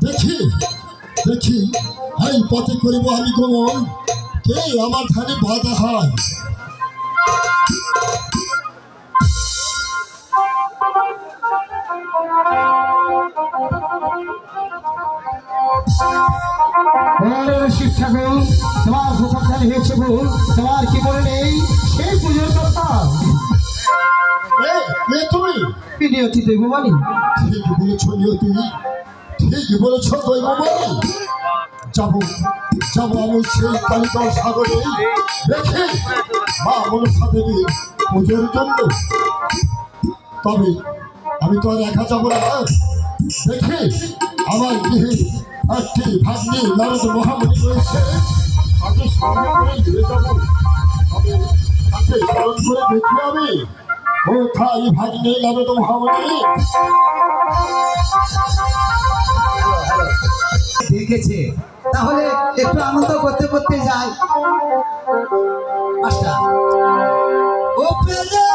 দেখি দেখি এই পথে করিব আমি গমন, কে আমার ধানে বাধা হয়। শিব ঠাকুর, তোমার প্রসাদ হয়েছে ভুল, তোমার কি বলে নেই সেই পুজোর কথা। তুমি নিয়তি দৈববাণী, ঠিকই বলেছ নিয়তি, ঠিকই বলেছ দৈববাণী। যাবো যাবো আমি সেই কালিকা সাগরে, দেখে মা মনসা দেবী পুজোর জন্য। তবে আমি তো আর একা যাবো না, দেখে আমার গৃহে একটি ভাগ্নি নারদ মহামণি রয়েছে, তাকে সঙ্গে করে নিয়ে যাবো। তবে তাকে স্মরণ করে দেখি আমি কোথায় ভাগ্নি নারদ মহামণি। দেখেছে, তাহলে একটু আনন্দ করতে করতে যাই। আচ্ছা ও প্রেজা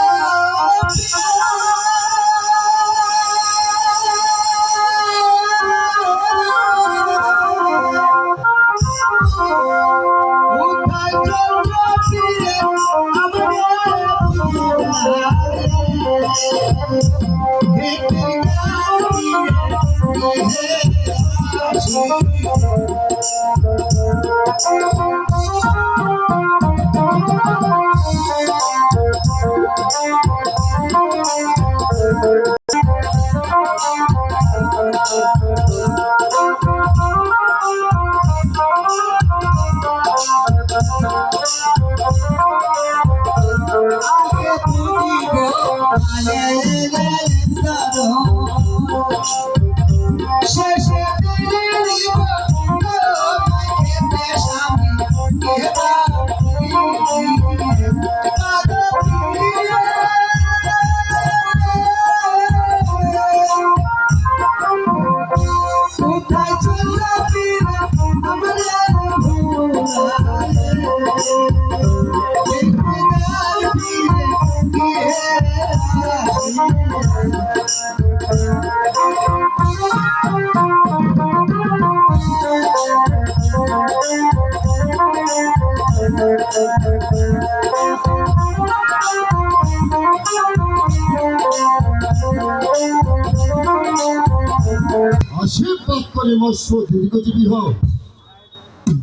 আশীর্বাদ করে মৎস্য দীর্ঘজীবী হোক।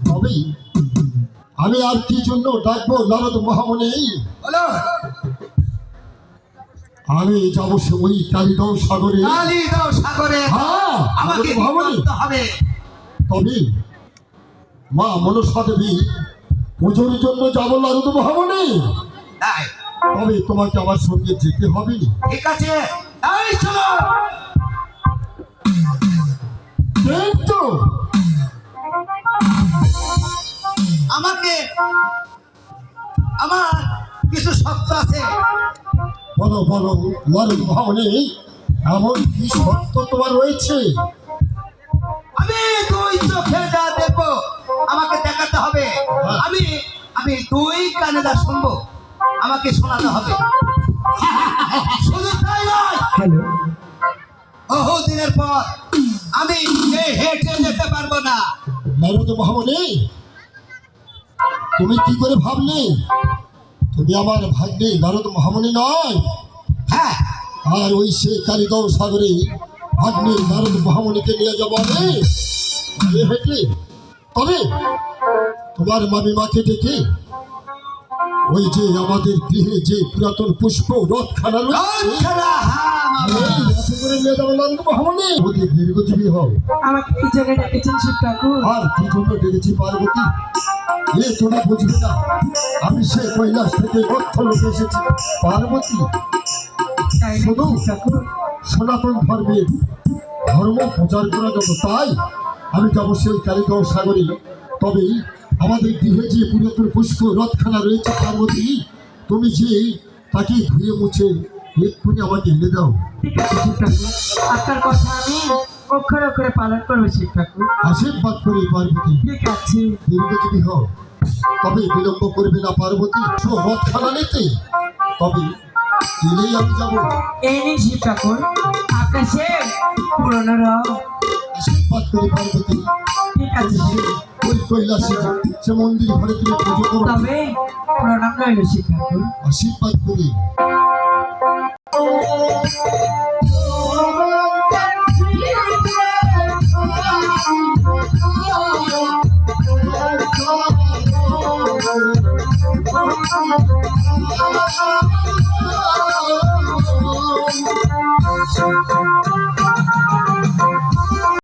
তবে আমি আর কি জন্য ডাকবো নারদ মহামণি? আমি যাবো সে ওই কালিদাও সাগরে। হ্যাঁ, তবে মা মনসা দেবী পুজোর জন্য যাবো নারদ মহামণি। তবে তোমাকে আমার সঙ্গে যেতে হবে। ঠিক আছে, চলো। কিন্তু আমাকে আমার কিছু শর্ত আছে। বলো বলো নারদ মহামণি, এমন কি শর্ত তোমার রয়েছে? আমি দুই চোখে যা দেখবো আমাকে দেখাতে হবে। আমি আমি দুই কানে যা শুনবো আমাকে শোনাতে হবে। শুধু তাই নয়, বহু দিনের পর আমি হেঁটে যেতে পারবো না। নারদ মহামণি, তুমি কি করে ভাবলে তুমি আমার ভাগ্নে নারদ মহামণি নয়? হ্যাঁ, আর ওই সে কালিদাও সাগরে ভাগ্নে নারদ মহামণিকে নিয়ে যাবো আমি হেঁটে। তবে তোমার মামিমাকে ডেকে ওই যে আমাদের গৃহে যে পুরাতন পুষ্প রথখানা দীর্ঘজীবী হও। আমাকে কি জন্য ডেকেছেন শিব ঠাকুর? আর কি জন্য ডেকেছি পার্বতী, এ তোরা বুঝবি না। আমি সে কৈলাস থেকে রথ লোকে এসেছি পার্বতী, শুধু সনাতন ধর্মের ধর্ম প্রচার করার জন্য। তাই আমি যাবো সেই কালিদাও সাগরে। তবে আমাদের গৃহে যে পুরাতন পুষ্প রথখানা রয়েছে পার্বতী, তুমি যে তাকে ধুয়ে মুছে এক্ষুনি আমাকে এনে দাও। ঠিক আছে শিব ঠাকুর, আপনার কথা আমি অক্ষরে অক্ষরে পালন করবো শিব ঠাকুর। আশীর্বাদ করি পার্বতী, ঠিক আছে। দীর্ঘজীবী হও। তবে বিলম্ব করবে না পার্বতী, রথ খেলা নিতে। তবে এলেই আমি যাবো। এই নিন শিব ঠাকুর, আপনার সে পুরনো রং। আশীর্বাদ করি পার্বতী, ঠিক আছে শিব। ওই কৈলাসে সে মন্দির ঘরে তুমি পুজো করো। তবে প্রণাম রইল শিব ঠাকুর। আশীর্বাদ করি। Thank you.